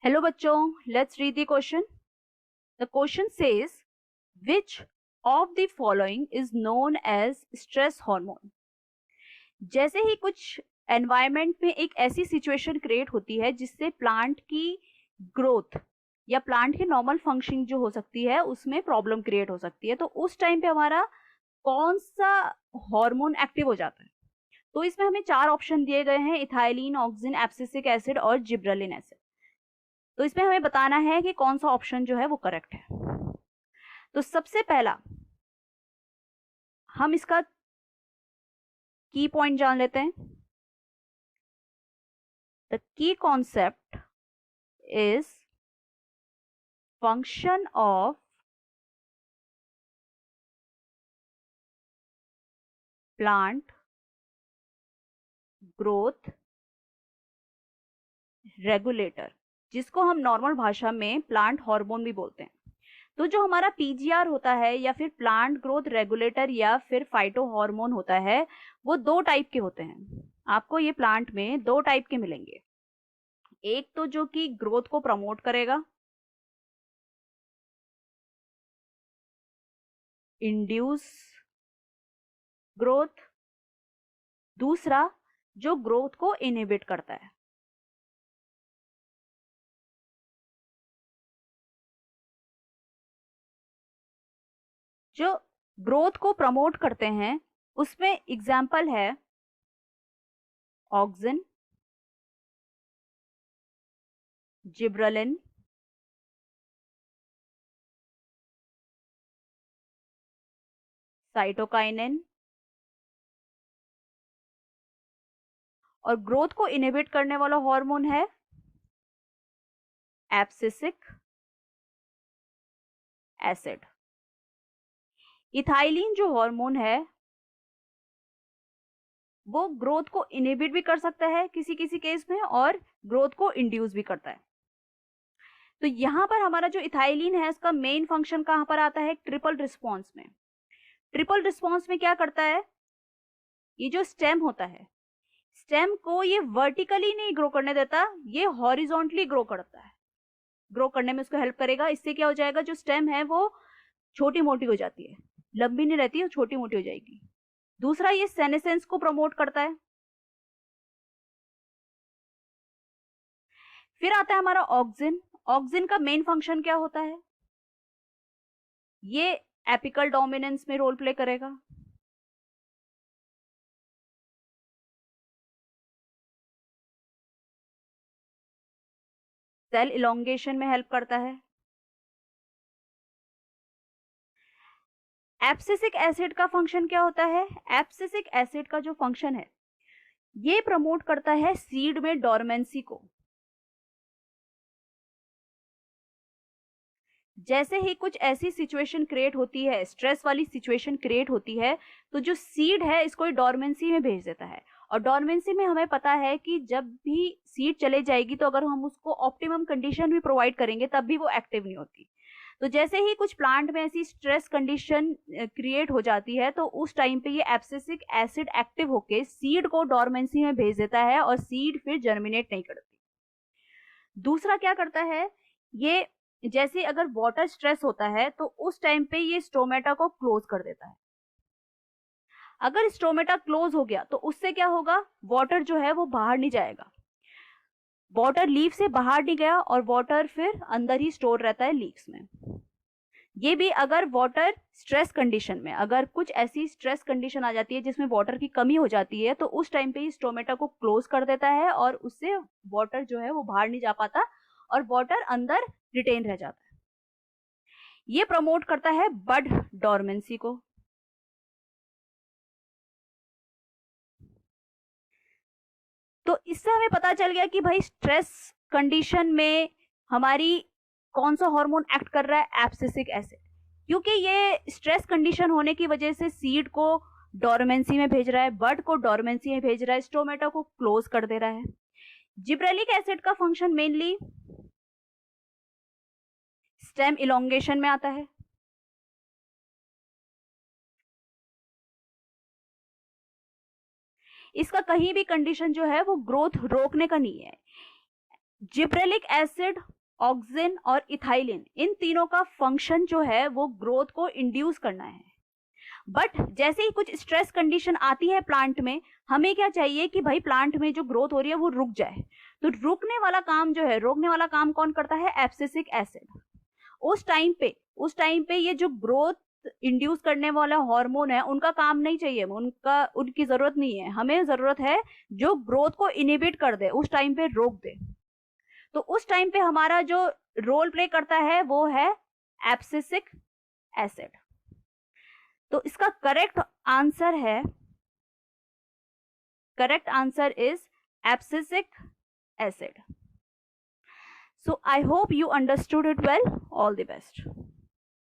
Hello बच्चों, let's read the question. The question says, which of the following is known as stress hormone? जैसे ही कुछ environment में एक ऐसी सिचुएशन क्रिएट होती है जिससे प्लांट की ग्रोथ या प्लांट की नॉर्मल फंक्शनिंग जो हो सकती है उसमें प्रॉब्लम क्रिएट हो सकती है, तो उस टाइम पे हमारा कौन सा हार्मोन एक्टिव हो जाता है? तो इसमें हमें 4 ऑप्शन दिए गए हैं, इथाइलिन, ऑक्सिन, एब्सिसिक एसिड और जिब्रेलिन एसिड। तो इसमें हमें बताना है कि कौन सा ऑप्शन जो है वो करेक्ट है। तो सबसे पहला हम इसका की पॉइंट जान लेते हैं। The key concept is function of plant growth regulator, जिसको हम नॉर्मल भाषा में प्लांट हार्मोन भी बोलते हैं। तो जो हमारा पीजीआर होता है या फिर प्लांट ग्रोथ रेगुलेटर या फिर फाइटो हार्मोन होता है, वो 2 टाइप के होते हैं। आपको ये प्लांट में 2 टाइप के मिलेंगे। एक तो जो कि ग्रोथ को प्रमोट करेगा, इंड्यूस ग्रोथ। दूसरा जो ग्रोथ को इनहिबिट करता है। जो ग्रोथ को प्रमोट करते हैं उसमें एग्जाम्पल है ऑक्सिन, जिब्रेलिन, साइटोकाइनिन। और ग्रोथ को इनहिबिट करने वाला हार्मोन है एब्सिसिक एसिड। इथाइलिन जो हार्मोन है वो ग्रोथ को इनहिबिट भी कर सकता है किसी किसी केस में, और ग्रोथ को इंड्यूस भी करता है। तो यहां पर हमारा जो इथाइलिन है उसका मेन फंक्शन कहां पर आता है? ट्रिपल रिस्पॉन्स में। ट्रिपल रिस्पॉन्स में क्या करता है? ये जो स्टेम होता है, स्टेम को ये वर्टिकली नहीं ग्रो करने देता, ये हॉरिजॉन्टली ग्रो करता है। ग्रो करने में उसको हेल्प करेगा। इससे क्या हो जाएगा, जो स्टेम है वो छोटी मोटी हो जाती है, लंबी नहीं रहती है, छोटी मोटी हो जाएगी। दूसरा, ये सेनेसेंस को प्रमोट करता है। फिर आता है हमारा ऑक्सिन। ऑक्सिन का मेन फंक्शन क्या होता है? ये एपिकल डोमिनेंस में रोल प्ले करेगा। सेल इलोंगेशन में हेल्प करता है। एब्सिसिक एसिड का फंक्शन क्या होता है? एब्सिसिक एसिड का जो फंक्शन है ये प्रमोट करता है सीड में डोरमेंसी को। जैसे ही कुछ ऐसी सिचुएशन क्रिएट होती है, स्ट्रेस वाली सिचुएशन क्रिएट होती है, तो जो सीड है इसको डोरमेंसी में भेज देता है। और डोरमेंसी में हमें पता है कि जब भी सीड चले जाएगी तो अगर हम उसको ऑप्टिमम कंडीशन भी प्रोवाइड करेंगे तब भी वो एक्टिव नहीं होती। तो जैसे ही कुछ प्लांट में ऐसी स्ट्रेस कंडीशन क्रिएट हो जाती है तो उस टाइम पे ये एब्सिसिक एसिड एक्टिव होके सीड को डोरमेंसी में भेज देता है और सीड फिर जर्मिनेट नहीं करती। दूसरा क्या करता है, ये जैसे अगर वाटर स्ट्रेस होता है तो उस टाइम पे ये स्टोमेटा को क्लोज कर देता है। अगर स्टोमेटा क्लोज हो गया तो उससे क्या होगा, वाटर जो है वो बाहर नहीं जाएगा। वाटर लीफ से बाहर नहीं गया और वाटर फिर अंदर ही स्टोर रहता है लीव्स में। ये भी अगर वाटर स्ट्रेस कंडीशन में, अगर कुछ ऐसी स्ट्रेस कंडीशन आ जाती है जिसमें वाटर की कमी हो जाती है तो उस टाइम पे ही स्टोमेटा को क्लोज कर देता है और उससे वाटर जो है वो बाहर नहीं जा पाता और वाटर अंदर रिटेन रह जाता है। ये प्रमोट करता है बड डोरमेंसी को। तो इससे हमें पता चल गया कि भाई स्ट्रेस कंडीशन में हमारी कौन सा हार्मोन एक्ट कर रहा है? Abscisic acid. क्योंकि ये स्ट्रेस कंडीशन होने की वजह से सीड को डोरमेंसी में भेज रहा है, बड को डोरमेंसी में भेज रहा है, स्टोमेटा को क्लोज कर दे रहा है। जिब्रेलिक एसिड का फंक्शन मेनली स्टेम इलोंगेशन में आता है। इसका कहीं भी कंडीशन जो है वो ग्रोथ रोकने का नहीं है। जिब्रेलिक एसिड ऑक्सिन और इथाइलिन, इन तीनों का फंक्शन जो है वो ग्रोथ को इंड्यूस करना है। बट जैसे ही कुछ स्ट्रेस कंडीशन आती है प्लांट में, हमें क्या चाहिए कि भाई प्लांट में जो ग्रोथ हो रही है वो रुक जाए। तो रुकने वाला काम जो है, रोकने वाला काम कौन करता है? Abscisic acid. उस टाइम पे ये जो ग्रोथ इंड्यूस करने वाला हार्मोन है उनका काम नहीं चाहिए, उनकी जरूरत नहीं है। हमें जरूरत है जो ग्रोथ को इनिबिट कर दे, उस टाइम पे रोक दे। तो उस टाइम पे हमारा जो रोल प्ले करता है वो है एब्सिसिक एसिड। तो इसका correct answer is abscisic acid. So I hope you understood it well. All the best.